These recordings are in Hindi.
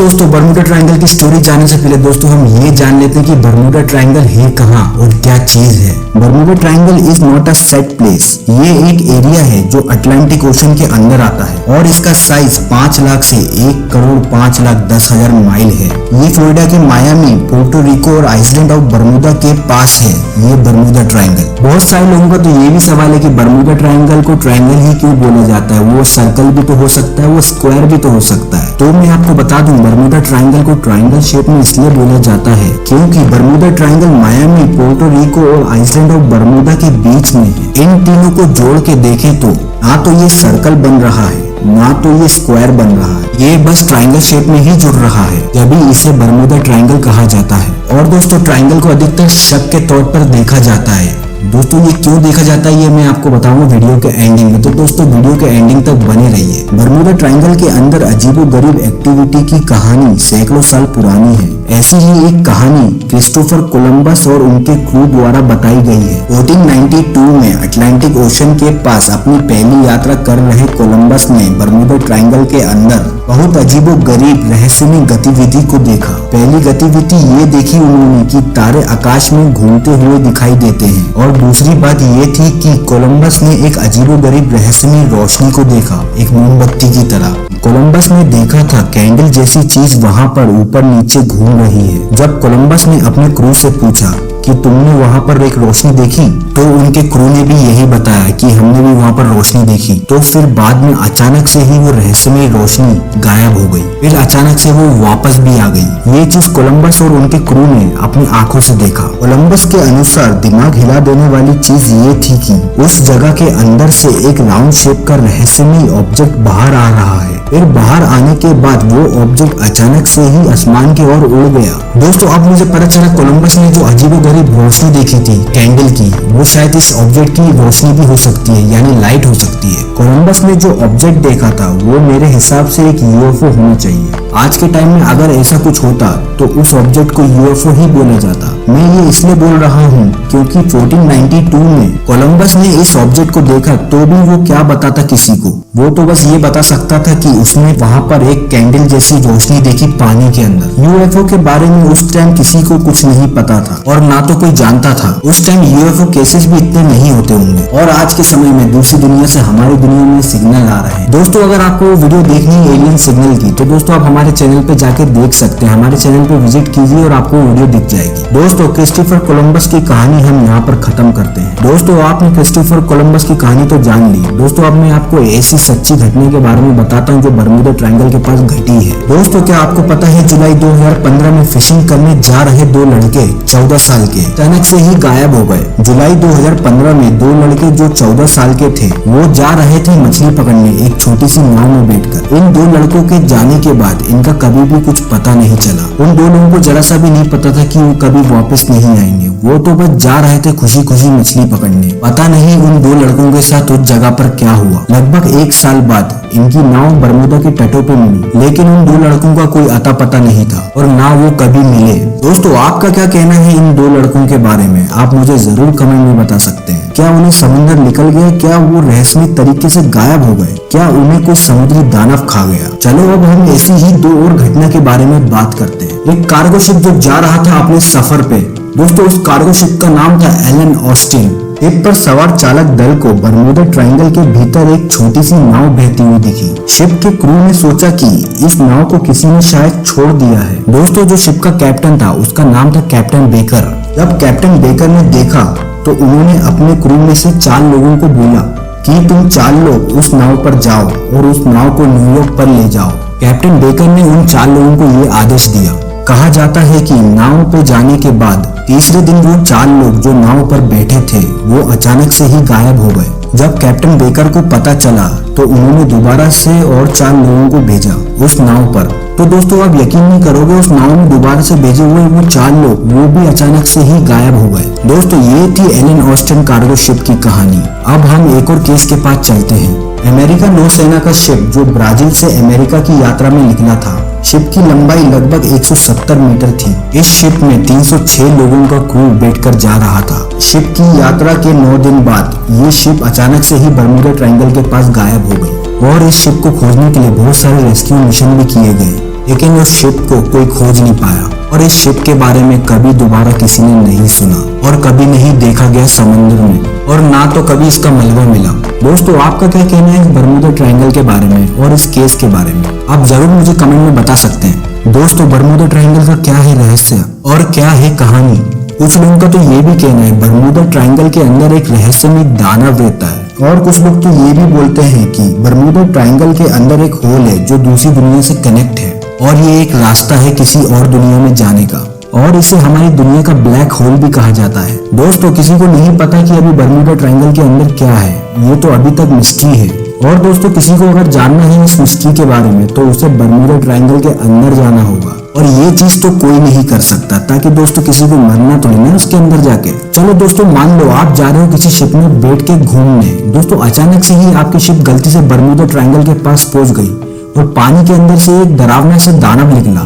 दोस्तों बर्मुडा ट्रायंगल की स्टोरी जानने से पहले दोस्तों हम ये जान लेते हैं कि बर्मुडा ट्रायंगल है कहाँ और क्या चीज है। Bermuda triangle is not a set place. ये एक एरिया है जो अटलांटिक ओशन के अंदर आता है और इसका साइज 5 लाख से 1,05,10,000 माइल है। ये फ्लोरिडा के मायामी, पोर्टो रिको और आइसलैंड ऑफ बर्मुडा के पास है ये बर्मुडा ट्रायंगल। बहुत सारे लोगों का तो ये भी सवाल है कि बर्मुडा ट्रायंगल को ट्रायंगल ही क्यों बोला जाता है, वो सर्कल भी तो हो सकता है, वो स्क्वायर भी तो हो सकता है। तो मैं आपको बता दूं बर्मुडा ट्रायंगल को ट्रायंगल शेप में इसलिए बोला जाता है क्योंकि Bermuda triangle Miami, Puerto Rico और आइसलैंड ऑफ बर्मुडा के बीच में है। इन तीनों को जोड़ के देखें तो ना तो ये सर्कल बन रहा है ना तो ये स्क्वायर बन रहा है, ये बस ट्रायंगल शेप में ही जुड़ रहा है, तभी इसे बर्मुडा ट्रायंगल कहा जाता है। और दोस्तों ट्रायंगल को अधिकतर शक के तौर पर देखा जाता है। दोस्तों ये क्यों देखा जाता है ये मैं आपको बताऊंगा वीडियो के एंडिंग में, तो दोस्तों वीडियो के एंडिंग तक बने रहिए। बर्मुडा ट्रायंगल के अंदर अजीबोगरीब एक्टिविटी की कहानी सैकड़ों साल पुरानी है। ऐसी ही एक कहानी क्रिस्टोफर कोलंबस और उनके क्रू द्वारा बताई गई है। 1492 में अटलांटिक ओशन के पास अपनी पहली यात्रा कर रहे कोलंबस ने बर्मुडा ट्रायंगल के अंदर बहुत अजीबोगरीब रहस्यमय गतिविधि को देखा। पहली गतिविधि ये देखी उन्होंने कि तारे आकाश में घूमते हुए दिखाई देते हैं, और दूसरी बात ये थी कि कोलंबस ने एक अजीबोगरीब रहस्यमय रोशनी को देखा, एक मोमबत्ती की तरह। कोलंबस ने देखा था कैंडल जैसी चीज वहाँ पर ऊपर नीचे घूम रही है। जब कोलंबस ने अपने क्रू से पूछा कि तुमने वहाँ पर एक रोशनी देखी, तो उनके क्रू ने भी यही बताया कि हमने भी वहाँ पर रोशनी देखी। तो फिर बाद में अचानक से ही वो रहस्यमय रोशनी गायब हो गई, फिर अचानक से वो वापस भी आ गई। ये चीज कोलंबस और उनके क्रू ने अपनी आंखों से देखा। कोलंबस के अनुसार दिमाग हिला देने वाली चीज ये थी कि उस जगह के अंदर से एक राउंड शेप का रहस्यमय ऑब्जेक्ट बाहर आ रहा है। फिर बाहर आने के बाद वो ऑब्जेक्ट अचानक से ही आसमान की ओर उड़ गया। दोस्तों अब मुझे पता चला कोलंबस ने जो अजीबोगरीब रोशनी देखी थी कैंडल की, वो शायद इस ऑब्जेक्ट की रोशनी भी हो सकती है, यानी लाइट हो सकती है। कोलंबस ने जो ऑब्जेक्ट देखा था वो मेरे हिसाब से एक यूएफओ होना चाहिए। आज के टाइम में अगर ऐसा कुछ होता तो उस ऑब्जेक्ट को यूएफओ ही बोला जाता। मैं ये इसलिए बोल रहा हूँ क्योंकि 1492 में कोलंबस ने इस ऑब्जेक्ट को देखा तो भी वो क्या बताता किसी को, वो तो बस ये बता सकता था कि उसने वहाँ पर एक कैंडल जैसी रोशनी देखी पानी के अंदर। यूएफओ के बारे में उस टाइम किसी को कुछ नहीं पता था और ना तो कोई जानता था। उस टाइम यूएफओ केसेस भी इतने नहीं होते होंगे, और आज के समय में दूसरी दुनिया से हमारी दुनिया में सिग्नल आ रहे हैं। दोस्तों अगर आपको वीडियो देखनी है एलियन सिग्नल की, तो दोस्तों आप हमारे चैनल पे जाके देख सकते हैं। हमारे चैनल पे विजिट कीजिए और आपको वीडियो दिख जाएगी। दोस्तों क्रिस्टोफर कोलंबस की कहानी हम यहाँ पर खत्म करते हैं। दोस्तों आपने क्रिस्टोफर कोलंबस की कहानी तो जान ली। दोस्तों अब मैं आपको ऐसी सच्ची घटना के बारे में बताता हूँ जो बर्मुडा ट्रायंगल के पास घटी है। दोस्तों क्या आपको पता है जुलाई 2015 में फिशिंग करने जा रहे 2 लड़के 14 साल के अचानक से ही गायब हो गए। जुलाई 2015 में 2 लड़के जो 14 साल के थे वो जा रहे थे मछली पकड़ने एक छोटी सी नाव में बैठकर। इन 2 लड़कों के जाने के बाद इनका कभी भी कुछ पता नहीं चला। उन 2 लोगों को जरा सा भी नहीं पता था कि वो कभी वापस नहीं आएंगे। वो तो बस जा रहे थे खुशी खुशी मछली पकड़ने। पता नहीं उन 2 लड़कों के साथ उस जगह पर क्या हुआ। लगभग 1 साल बाद इनकी नाव बर्मुडा के तटों पे मिली, लेकिन उन 2 लड़कों का कोई अता पता नहीं था और ना वो कभी मिले। दोस्तों आपका क्या कहना है इन 2 लड़कों के बारे में, आप मुझे जरूर कमेंट में बता सकते हैं। क्या उन्हें समुद्र निकल गया, क्या वो रहस्यमय तरीके से गायब हो गए, क्या उन्हें कोई समुद्री दानव खा गया? चलो अब हम ऐसी ही 2 और घटना के बारे में बात करते हैं। एक कार्गो शिप जो जा रहा था अपने सफर पे। दोस्तों उस कार्गो शिप का नाम था एलन ऑस्टिन। शिप पर सवार चालक दल को बर्मुडा ट्रायंगल के भीतर एक छोटी सी नाव बहती हुई दिखी। शिप के क्रू ने सोचा कि इस नाव को किसी ने शायद छोड़ दिया है। दोस्तों जो शिप का कैप्टन था उसका नाम था कैप्टन बेकर। जब कैप्टन बेकर ने देखा तो उन्होंने अपने क्रू में से 4 लोगों को बोला कि तुम 4 लोग उस नाव पर जाओ और उस नाव को न्यूयॉर्क पर ले जाओ। कैप्टन बेकर ने उन 4 लोगों को ये आदेश दिया। कहा जाता है कि नाव पे जाने के बाद तीसरे दिन वो 4 लोग जो नाव पर बैठे थे वो अचानक से ही गायब हो गए। जब कैप्टन बेकर को पता चला तो उन्होंने दोबारा से और 4 लोगों को भेजा उस नाव पर। तो दोस्तों आप यकीन नहीं करोगे उस नाव में दोबारा से भेजे हुए वो 4 लोग वो भी अचानक से ही गायब हो गए। दोस्तों ये थी एलन ऑस्टिन कार्गो शिप की कहानी। अब हम एक और केस के पास चलते हैं। अमेरिका नौसेना का शिप जो ब्राजील से अमेरिका की यात्रा में निकला था। शिप की लंबाई लगभग 170 मीटर थी। इस शिप में 306 लोगों का क्रू बैठकर जा रहा था। शिप की यात्रा के 9 दिन बाद ये शिप अचानक से ही बर्मुडा ट्रायंगल के पास गायब हो गई और इस शिप को खोजने के लिए बहुत सारे रेस्क्यू मिशन भी किए गए। लेकिन उस शिप को कोई खोज नहीं पाया और इस शिप के बारे में कभी दोबारा किसी ने नहीं सुना और कभी नहीं देखा गया समुद्र में और ना तो कभी इसका मलबा मिला। दोस्तों आपका क्या कहना है इस बर्मुडा ट्रायंगल के बारे में और इस केस के बारे में, आप जरूर मुझे कमेंट में बता सकते हैं। दोस्तों बर्मुडा ट्रायंगल का क्या है रहस्य और क्या है कहानी। कुछ लोगों का तो ये भी कहना है बर्मुडा ट्रायंगल के अंदर एक रहस्यमय दानव रहता है और कुछ लोग तो ये भी बोलते हैं कि बर्मुडा ट्रायंगल के अंदर एक होल है जो दूसरी दुनिया से कनेक्ट है और ये एक रास्ता है किसी और दुनिया में जाने का और इसे हमारी दुनिया का ब्लैक होल भी कहा जाता है। दोस्तों किसी को नहीं पता कि अभी बर्मुडा ट्रायंगल के अंदर क्या है, ये तो अभी तक मिस्ट्री है। और दोस्तों किसी को अगर जानना है इस मिस्ट्री के बारे में तो उसे बर्मुडा ट्रायंगल के अंदर जाना होगा और ये चीज तो कोई नहीं कर सकता ताकि दोस्तों किसी को मरना तो नहीं उसके अंदर जाके। चलो दोस्तों मान लो आप जा रहे हो किसी शिप में बैठ के घूमने, दोस्तों अचानक से ही आपकी शिप गलती से बर्मुडा ट्रायंगल के पास पहुंच गई और पानी के अंदर से एक डरावना सा दानव निकला,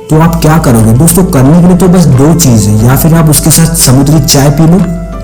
तो आप क्या करोगे। दोस्तों करने के लिए तो बस दो चीज है, या फिर आप उसके साथ समुद्री चाय पी लो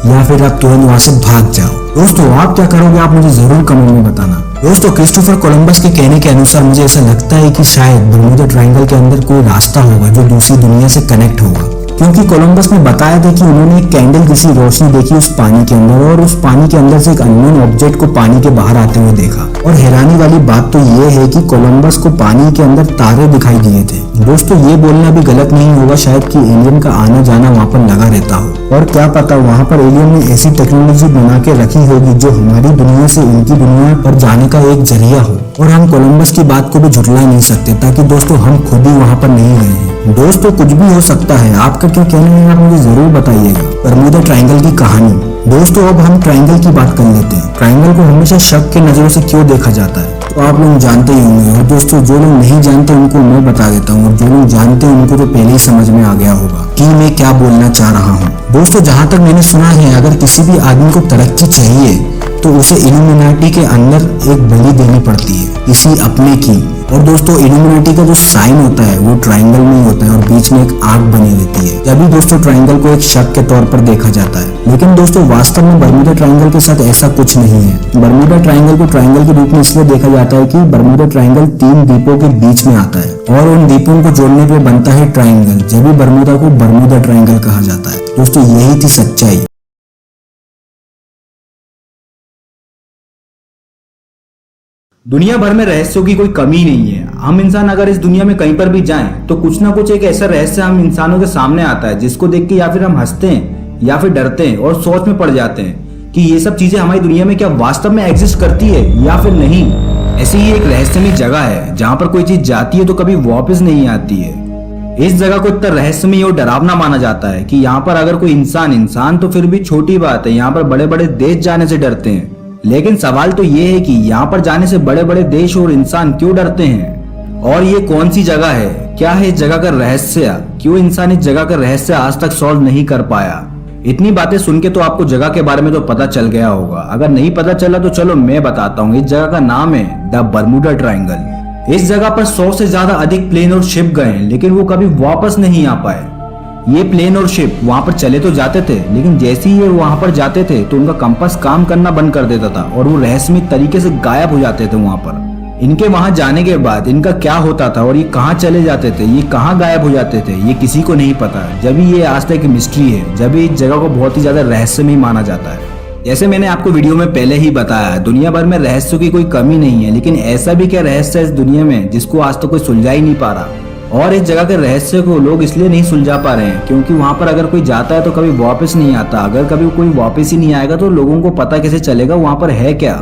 या फिर आप तुरंत वहां से भाग जाओ। दोस्तों आप क्या करोगे आप मुझे जरूर कमेंट में बताना। दोस्तों क्रिस्टोफर कोलंबस के कहने के अनुसार मुझे ऐसा लगता है कि शायद बर्मुडा ट्रायंगल के अंदर कोई रास्ता होगा जो दूसरी दुनिया से कनेक्ट होगा, क्योंकि कोलंबस ने बताया था कि उन्होंने एक कैंडल जैसी रोशनी देखी उस पानी के अंदर और उस पानी के अंदर से एक अननोन ऑब्जेक्ट को पानी के बाहर आते हुए देखा। और हैरानी वाली बात तो ये है कि कोलंबस को पानी के अंदर तारे दिखाई दिए थे। दोस्तों ये बोलना भी गलत नहीं होगा शायद कि एलियन का आना जाना वहाँ पर लगा रहता हो और क्या पता वहाँ पर एलियन ने ऐसी टेक्नोलॉजी बना के रखी होगी जो हमारी दुनिया से उनकी दुनिया पर जाने का एक जरिया हो और हम कोलंबस की बात को भी झुटला नहीं सकते ताकि दोस्तों हम खुद ही वहाँ पर नहीं गए हैं। दोस्तों कुछ भी हो सकता है, आपका क्या कहना है आप मुझे जरूर बताइएगा। बर्मुडा ट्रायंगल की कहानी। दोस्तों अब हम ट्रायंगल की बात कर लेते हैं। ट्रायंगल को हमेशा शक के नजरों से क्यों देखा जाता है तो आप लोग जानते ही होंगे और दोस्तों जो लोग नहीं जानते उनको मैं बता देता हूँ और जो लोग जानते हैं उनको तो पहले ही समझ में आ गया होगा कि मैं क्या बोलना चाह रहा हूँ। दोस्तों जहाँ तक मैंने सुना है अगर किसी भी आदमी को तरक्की चाहिए तो उसे इल्यूमिनाटी के अंदर एक बलि देनी पड़ती है किसी अपने की। और दोस्तों इल्यूमिनाटी का जो साइन होता है वो ट्रायंगल में ही होता है और बीच में एक आग बनी रहती है, तभी दोस्तों ट्रायंगल को एक शक के तौर पर देखा जाता है। लेकिन दोस्तों वास्तव में बर्मुडा ट्रायंगल के साथ ऐसा कुछ नहीं है। बर्मुडा ट्रायंगल को ट्रायंगल के रूप में इसलिए देखा जाता है कि बर्मुडा ट्रायंगल 3 द्वीपों के बीच में आता है और उन द्वीपों को जोड़ने पे बनता है ट्रायंगल, जब भी बर्मुडा को बर्मुडा ट्रायंगल कहा जाता है। दोस्तों यही थी सच्चाई। दुनिया भर में रहस्यों की कोई कमी नहीं है। हम इंसान अगर इस दुनिया में कहीं पर भी जाएं तो कुछ ना कुछ एक ऐसा रहस्य हम इंसानों के सामने आता है जिसको देख के या फिर हम हंसते हैं या फिर डरते हैं और सोच में पड़ जाते हैं कि ये सब चीजें हमारी दुनिया में क्या वास्तव में एग्जिस्ट करती है या फिर नहीं। ऐसी ही एक रहस्यमय जगह है जहाँ पर कोई चीज जाती है तो कभी वापस नहीं आती है। इस जगह को इतना रहस्यमय और डरावना माना जाता है कि यहाँ पर अगर कोई इंसान तो फिर भी छोटी बात है, यहाँ पर बड़े बड़े देश जाने से डरते हैं। लेकिन सवाल तो ये है कि यहाँ पर जाने से बड़े बड़े देश और इंसान क्यों डरते हैं और ये कौन सी जगह है, क्या है इस जगह का रहस्य, क्यों इंसान इस जगह का रहस्य आज तक सॉल्व नहीं कर पाया। इतनी बातें सुन के तो आपको जगह के बारे में तो पता चल गया होगा, अगर नहीं पता चला तो चलो मैं बताता हूँ। इस जगह का नाम है द बर्मुडा ट्रायंगल। इस जगह पर 100 से ज्यादा अधिक प्लेन और शिप गए लेकिन वो कभी वापस नहीं आ पाए। ये प्लेन और शिप वहां पर चले तो जाते थे लेकिन जैसे ही ये वहां पर जाते थे तो उनका कंपास काम करना बंद कर देता था और वो रहस्यमय तरीके से गायब हो जाते थे वहां पर। इनके वहां जाने के बाद इनका क्या होता था और ये कहाँ चले जाते थे, ये कहाँ गायब हो जाते थे, ये किसी को नहीं पता। जब ये आज तक मिस्ट्री है, जब इस जगह को बहुत ही ज्यादा रहस्यमय माना जाता है। जैसे मैंने आपको वीडियो में पहले ही बताया दुनिया भर में रहस्यों की कोई कमी नहीं है, लेकिन ऐसा भी क्या रहस्य है इस दुनिया में जिसको आज तक कोई सुलझा ही नहीं पा रहा। और इस जगह के रहस्य को लोग इसलिए नहीं सुलझा पा रहे हैं क्योंकि वहां पर अगर कोई जाता है तो कभी वापस नहीं आता। अगर कभी कोई वापस ही नहीं आएगा तो लोगों को पता कैसे चलेगा वहां पर है क्या।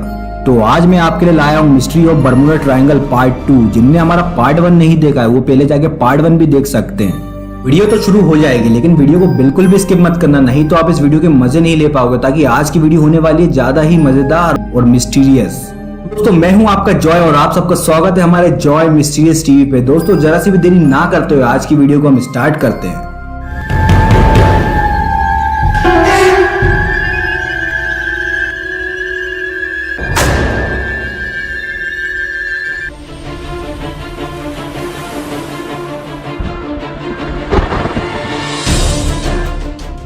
तो आज मैं आपके लिए लाया हूँ mystery of Bermuda triangle part 2। जिनने हमारा पार्ट 1 नहीं देखा है वो पहले जाके पार्ट 1 भी देख सकते हैं। वीडियो तो शुरू हो जाएगी लेकिन वीडियो को बिल्कुल भी स्किप मत करना, नहीं तो आप इस वीडियो के मजे नहीं ले पाओगे, ताकि आज की वीडियो होने वाली है ज्यादा ही मजेदार और मिस्टीरियस। दोस्तों मैं हूं आपका जॉय और आप सबका स्वागत है हमारे जॉय मिस्टीरियस टीवी पे। दोस्तों जरा सी भी देरी ना करते हुए आज की वीडियो को हम स्टार्ट करते हैं।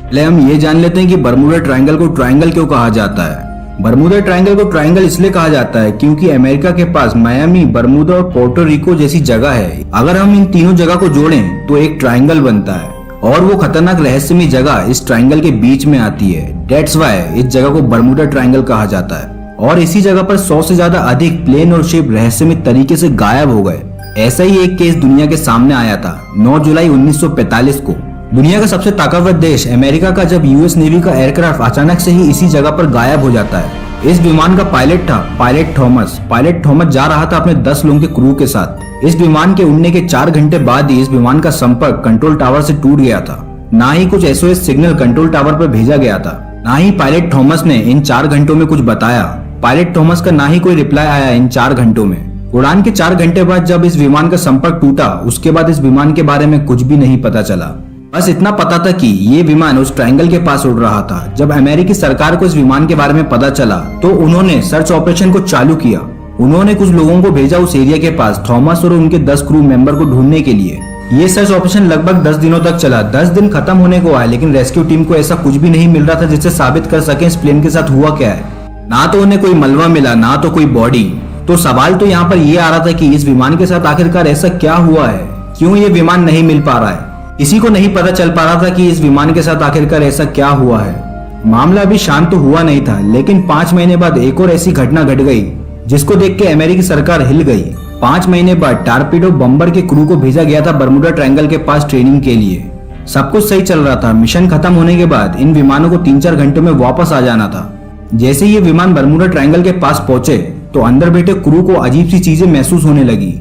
पहले हम ये जान लेते हैं कि बर्मुडा ट्रायंगल को ट्रायंगल क्यों कहा जाता है। बर्मुदा ट्रायंगल को ट्रायंगल इसलिए कहा जाता है क्योंकि अमेरिका के पास मायामी, बर्मुदा और पोर्टो रिको जैसी जगह है। अगर हम इन तीनों जगह को जोड़ें तो एक ट्रायंगल बनता है और वो खतरनाक रहस्यमय जगह इस ट्रायंगल के बीच में आती है। डेट्स वाई इस जगह को बर्मुदा ट्रायंगल कहा जाता है। और इसी जगह पर 100 से ज्यादा अधिक प्लेन और शिप रहस्यमय तरीके से गायब हो गए। ऐसा ही एक केस दुनिया के सामने आया था 9 जुलाई 1945 को। दुनिया का सबसे ताकतवर देश अमेरिका का जब यूएस नेवी का एयरक्राफ्ट अचानक से ही इसी जगह पर गायब हो जाता है। इस विमान का पायलट था पायलट थॉमस जा रहा था अपने 10 लोगों के क्रू के साथ। इस विमान के उड़ने के 4 घंटे बाद ही इस विमान का संपर्क कंट्रोल टावर से टूट गया था। ना ही कुछ एसओएस सिग्नल कंट्रोल टावर पर भेजा गया था, ना ही पायलट थॉमस ने इन 4 घंटों में कुछ बताया। पायलट थॉमस का ना ही कोई रिप्लाई आया इन 4 घंटों में। उड़ान के 4 घंटे बाद जब इस विमान का संपर्क टूटा, उसके बाद इस विमान के बारे में कुछ भी नहीं पता चला। बस इतना पता था कि ये विमान उस ट्रायंगल के पास उड़ रहा था। जब अमेरिकी सरकार को इस विमान के बारे में पता चला तो उन्होंने सर्च ऑपरेशन को चालू किया। उन्होंने कुछ लोगों को भेजा उस एरिया के पास थॉमस और उनके 10 क्रू मेंबर को ढूंढने के लिए। ये सर्च ऑपरेशन लगभग 10 दिनों तक चला। 10 दिन खत्म होने को आए लेकिन रेस्क्यू टीम को ऐसा कुछ भी नहीं मिल रहा था जिससे साबित कर सके इस प्लेन के साथ हुआ क्या है। ना तो उन्हें कोई मलबा मिला, ना तो कोई बॉडी। तो सवाल तो यहाँ पर ये आ रहा था कि इस विमान के साथ आखिरकार ऐसा क्या हुआ है, क्यों ये विमान नहीं मिल पा रहा है। किसी को नहीं पता चल पा रहा था कि इस विमान के साथ आखिरकार ऐसा क्या हुआ है। मामला अभी शांत तो हुआ नहीं था, लेकिन 5 महीने बाद एक और ऐसी घटना घट गई जिसको देख के अमेरिकी सरकार हिल गई। 5 महीने बाद टारपीडो बम्बर के क्रू को भेजा गया था बर्मुडा ट्रायंगल के पास ट्रेनिंग के लिए। सब कुछ सही चल रहा था। मिशन खत्म होने के बाद इन विमानों को 3-4 घंटों में वापस आ जाना था। जैसे ये विमान बर्मुडा ट्रायंगल के पास पहुंचे तो अंदर बैठे क्रू को अजीब सी चीजें महसूस होने लगी।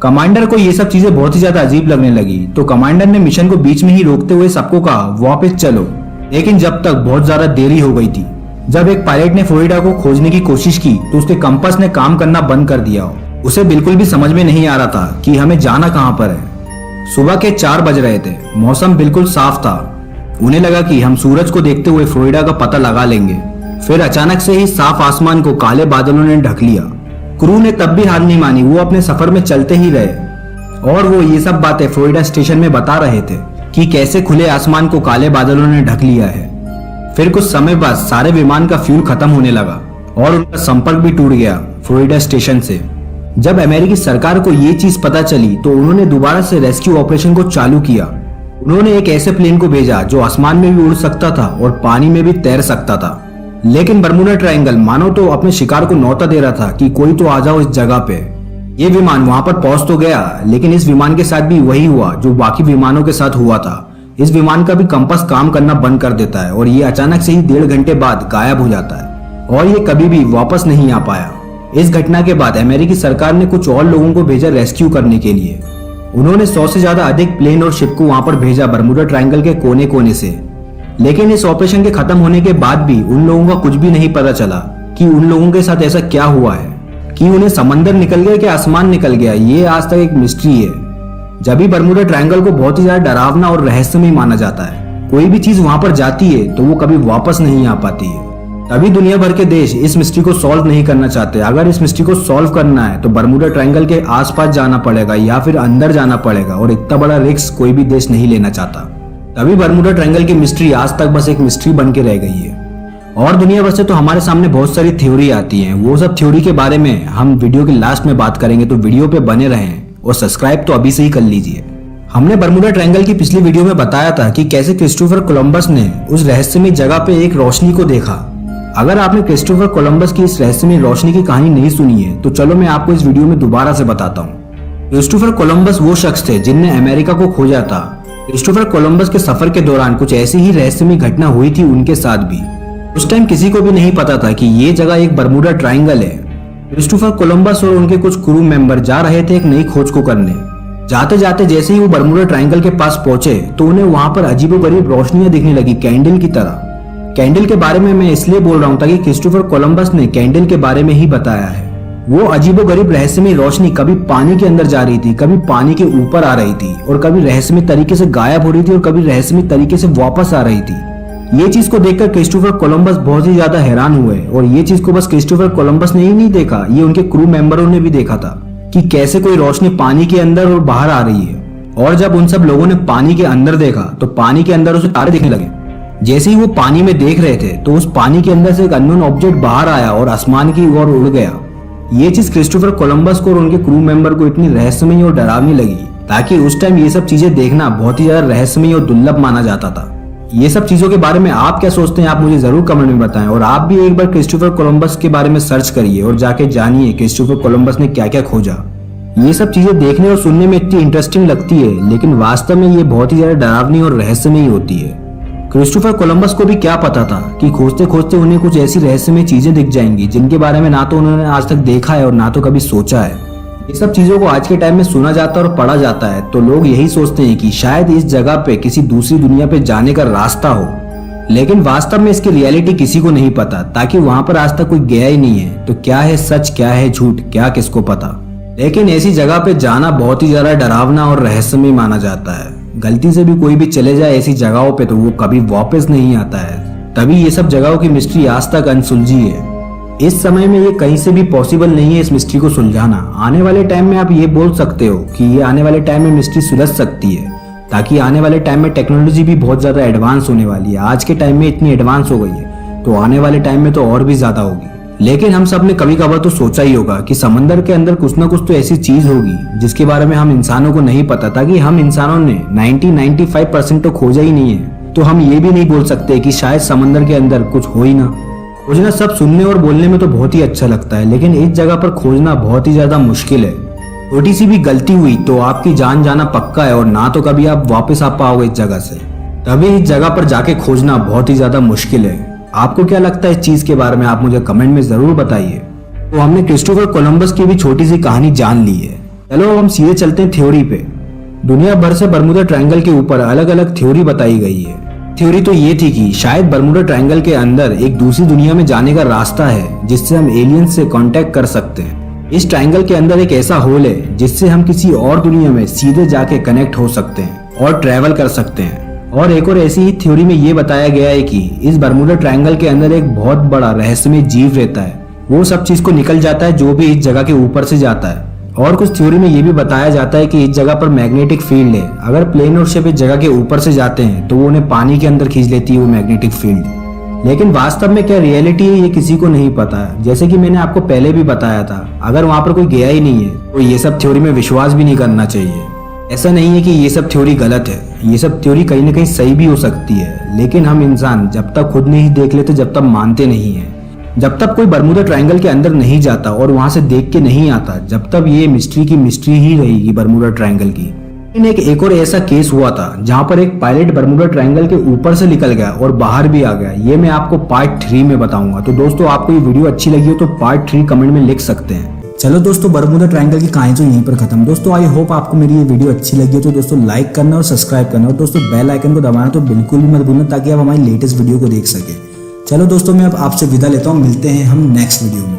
कमांडर को ये सब चीजें बहुत ही ज्यादा अजीब लगने लगी, तो कमांडर ने मिशन को बीच में ही रोकते हुए सबको कहा वापस चलो। लेकिन जब तक बहुत ज्यादा देरी हो गई थी। जब एक पायलट ने फ्लोरिडा को खोजने की कोशिश की तो उसके कंपास ने काम करना बंद कर दिया। उसे बिल्कुल भी समझ में नहीं आ रहा था कि हमें जाना कहाँ पर है। सुबह के 4 बज रहे थे, मौसम बिल्कुल साफ था। उन्हें लगा कि हम सूरज को देखते हुए फ्लोरिडा का पता लगा लेंगे। फिर अचानक से ही साफ आसमान को काले बादलों ने ढक लिया। क्रू ने तब भी हार नहीं मानी, वो अपने सफर में चलते ही रहे और वो ये सब बातें फ्लोरिडा स्टेशन में बता रहे थे कि कैसे खुले आसमान को काले बादलों ने ढक लिया है। फिर कुछ समय बाद सारे विमान का फ्यूल खत्म होने लगा और उनका संपर्क भी टूट गया फ्लोरिडा स्टेशन से। जब अमेरिकी सरकार को ये चीज पता चली तो उन्होंने दोबारा से रेस्क्यू ऑपरेशन को चालू किया। उन्होंने एक ऐसे प्लेन को भेजा जो आसमान में भी उड़ सकता था और पानी में भी तैर सकता था। लेकिन बर्मुडा ट्रायंगल मानो तो अपने शिकार को न्योता दे रहा था कि कोई तो आ जाओ इस जगह पे। ये विमान वहां पर पहुंच तो गया, लेकिन इस विमान के साथ भी वही हुआ जो बाकी विमानों के साथ हुआ था। इस विमान का भी कंपास काम करना बंद कर देता है और ये अचानक से ही 1.5 घंटे बाद गायब हो जाता है और ये कभी भी वापस नहीं आ पाया। इस घटना के बाद अमेरिकी सरकार ने कुछ और लोगों को भेजा रेस्क्यू करने के लिए। उन्होंने 100 से ज्यादा अधिक प्लेन और शिप को वहां पर भेजा बर्मुडा ट्रायंगल के कोने कोने से। लेकिन इस ऑपरेशन के खत्म होने के बाद भी उन लोगों का कुछ भी नहीं पता चला कि उन लोगों के साथ ऐसा क्या हुआ है, कि उन्हें समंदर निकल गया कि आसमान निकल गया। ये आज तक एक मिस्ट्री है। जब भी बर्मुडा ट्रायंगल को बहुत ही ज्यादा डरावना और रहस्यमय माना जाता है, कोई भी चीज वहां पर जाती है तो वो कभी वापस नहीं आ पाती है। तभी दुनिया भर के देश इस मिस्ट्री को सॉल्व नहीं करना चाहते। अगर इस मिस्ट्री को सॉल्व करना है तो बर्मुडा ट्रायंगल के आसपास जाना पड़ेगा या फिर अंदर जाना पड़ेगा और इतना बड़ा रिस्क कोई भी देश नहीं लेना चाहता। तभी बर्मुडा ट्रायंगल की मिस्ट्री आज तक बस एक मिस्ट्री बन के रह गई है। और दुनिया भर से तो हमारे सामने बहुत सारी थ्योरी आती हैं। वो सब थ्योरी के बारे में हम वीडियो के लास्ट में बात करेंगे, तो वीडियो पे बने रहें और सब्सक्राइब तो अभी से ही कर लीजिए। हमने बर्मुडा ट्रायंगल की पिछली वीडियो में बताया था कि कैसे क्रिस्टोफर कोलंबस ने उस रहस्यमय जगह पे एक रोशनी को देखा। अगर आपने क्रिस्टोफर कोलंबस की इस रहस्यमय रोशनी की कहानी नहीं सुनी है तो चलो मैं आपको इस वीडियो में दोबारा से बताता हूँ। क्रिस्टोफर कोलंबस वो शख्स थे जिनने अमेरिका को खोजा था। क्रिस्टोफर कोलंबस के सफर के दौरान कुछ ऐसी ही रहस्यमय घटना हुई थी उनके साथ भी। उस टाइम किसी को भी नहीं पता था कि ये जगह एक बर्मुडा ट्रायंगल है। क्रिस्टोफर कोलंबस और उनके कुछ क्रू मेंबर जा रहे थे एक नई खोज को करने। जाते जाते जैसे ही वो बर्मुडा ट्रायंगल के पास पहुंचे तो उन्हें वहां पर अजीबोगरीब रोशनियां दिखने लगी, कैंडल की तरह। कैंडल के बारे में मैं इसलिए बोल रहा हूँ ताकि क्रिस्टोफर कोलंबस ने कैंडल के बारे में ही बताया है। वो अजीबोगरीब रहस्यमय रोशनी कभी पानी के अंदर जा रही थी, कभी पानी के ऊपर आ रही थी और कभी रहस्यमय तरीके से गायब हो रही थी और कभी रहस्यमय तरीके से वापस आ रही थी। ये चीज को देखकर क्रिस्टोफर कोलंबस बहुत ही ज्यादा हैरान हुए और ये चीज को बस क्रिस्टोफर कोलंबस ने ही नहीं देखा, ये उनके क्रू मेंबरों ने भी देखा था कि कैसे कोई रोशनी पानी के अंदर और बाहर आ रही है। और जब उन सब लोगों ने पानी के अंदर देखा तो पानी के अंदर उसे तारे दिखने लगे जैसे ही वो पानी में देख रहे थे तो उस पानी के अंदर से एक अननोन ऑब्जेक्ट बाहर आया और आसमान की ओर उड़ गया। ये चीज क्रिस्टोफर कोलंबस को और उनके क्रू मेंबर को इतनी रहस्यमयी और डरावनी लगी ताकि उस टाइम ये सब चीजें देखना बहुत ही ज्यादा रहस्यमयी और दुर्लभ माना जाता था। ये सब चीजों के बारे में आप क्या सोचते हैं, आप मुझे जरूर कमेंट में बताएं। और आप भी एक बार क्रिस्टोफर कोलंबस के बारे में सर्च करिए और जाके जानिए क्रिस्टोफर कोलंबस ने क्या क्या खोजा। ये सब चीजें देखने और सुनने में इतनी इंटरेस्टिंग लगती है, लेकिन वास्तव में ये बहुत ही ज्यादा डरावनी और रहस्यमयी होती है। क्रिस्टोफर कोलंबस को भी क्या पता था कि खोजते खोजते उन्हें कुछ ऐसी रहस्यमय चीजें दिख जाएंगी जिनके बारे में ना तो उन्होंने आज तक देखा है और ना तो कभी सोचा है। ये सब चीजों को आज के टाइम में सुना जाता है और पढ़ा जाता है तो लोग यही सोचते हैं कि शायद इस जगह पे किसी दूसरी दुनिया पे जाने का रास्ता हो, लेकिन वास्तव में इसकी रियलिटी किसी को नहीं पता, ताकि वहां पर आज तक कोई गया ही नहीं है। तो क्या है सच, क्या है झूठ, क्या किसको पता। लेकिन ऐसी जगह पे जाना बहुत ही ज्यादा डरावना और रहस्यमय माना जाता है। गलती से भी कोई भी चले जाए ऐसी जगहों पे तो वो कभी वापस नहीं आता है। तभी ये सब जगहों की मिस्ट्री आज तक अनसुलझी है। इस समय में ये कहीं से भी पॉसिबल नहीं है इस मिस्ट्री को सुलझाना। आने वाले टाइम में आप ये बोल सकते हो कि ये आने वाले टाइम में मिस्ट्री सुलझ सकती है, ताकि आने वाले टाइम में टेक्नोलॉजी भी बहुत ज्यादा एडवांस होने वाली है। आज के टाइम में इतनी एडवांस हो गई है तो आने वाले टाइम में तो और भी ज्यादा होगी। लेकिन हम सब ने कभी कभार तो सोचा ही होगा कि समंदर के अंदर कुछ ना कुछ तो ऐसी चीज होगी जिसके बारे में हम इंसानों को नहीं पता, ताकि हम इंसानों ने 90-95% तो खोजा ही नहीं है। तो हम ये भी नहीं बोल सकते कि शायद समंदर के अंदर कुछ हो ही ना। खोजना सब सुनने और बोलने में तो बहुत ही अच्छा लगता है, लेकिन इस जगह पर खोजना बहुत ही ज्यादा मुश्किल है। छोटी सी भी गलती हुई तो आपकी जान जाना पक्का है और ना तो कभी आप वापस आ पाओगे इस जगह से। तभी इस जगह पर जाके खोजना बहुत ही ज्यादा मुश्किल है। आपको क्या लगता है इस चीज के बारे में, आप मुझे कमेंट में जरूर बताइए। तो हमने क्रिस्टोफर कोलंबस की भी छोटी सी कहानी जान ली है। चलो हम सीधे चलते हैं थ्योरी पे। दुनिया भर से बरमूडा ट्रायंगल के ऊपर अलग अलग थ्योरी बताई गई है। थ्योरी तो ये थी कि शायद बरमूडा ट्रायंगल के अंदर एक दूसरी दुनिया में जाने का रास्ता है जिससे हम एलियंस से कांटेक्ट कर सकते हैं। इस ट्रायंगल के अंदर एक ऐसा होल है जिससे हम किसी और दुनिया में सीधे जाके कनेक्ट हो सकते हैं और ट्रेवल कर सकते हैं। और एक और ऐसी ही थ्योरी में ये बताया गया है कि इस बरमूडा ट्रायंगल के अंदर एक बहुत बड़ा रहस्यमय जीव रहता है, वो सब चीज को निकल जाता है जो भी इस जगह के ऊपर से जाता है। और कुछ थ्योरी में ये भी बताया जाता है कि इस जगह पर मैग्नेटिक फील्ड है, अगर प्लेन और शिप इस जगह के ऊपर से जाते हैं तो वो उन्हें पानी के अंदर खींच लेती है वो मैग्नेटिक फील्ड। लेकिन वास्तव में क्या रियलिटी है ये किसी को नहीं पता। जैसे कि मैंने आपको पहले भी बताया था, अगर वहां पर कोई गया ही नहीं है तो ये सब थ्योरी में विश्वास भी नहीं करना चाहिए। ऐसा नहीं है कि ये सब थ्योरी गलत है, ये सब थ्योरी कहीं ना कहीं सही भी हो सकती है, लेकिन हम इंसान जब तक खुद नहीं देख लेते जब तक मानते नहीं है। जब तक कोई बरमूडा ट्रायंगल के अंदर नहीं जाता और वहां से देख के नहीं आता, जब तक ये मिस्ट्री की मिस्ट्री ही रहेगी बरमूडा ट्रायंगल की। लेकिन एक और ऐसा केस हुआ था जहां पर एक पायलट बरमूडा ट्रायंगल के ऊपर से निकल गया और बाहर भी आ गया। ये मैं आपको पार्ट 3 में बताऊंगा। तो दोस्तों आपको ये वीडियो अच्छी लगी हो तो पार्ट 3 कमेंट में लिख सकते हैं। चलो दोस्तों, बरमूडा ट्रायंगल की कहानी तो यहीं पर खत्म। दोस्तों आई होप आपको मेरी ये वीडियो अच्छी लगी हो तो दोस्तों लाइक करना और सब्सक्राइब करना और दोस्तों बेल आइकन को दबाना तो बिल्कुल भी मत भूलना, ताकि आप हमारी लेटेस्ट वीडियो को देख सके। चलो दोस्तों मैं अब आपसे विदा लेता हूँ, मिलते हैं हम नेक्स्ट वीडियो में।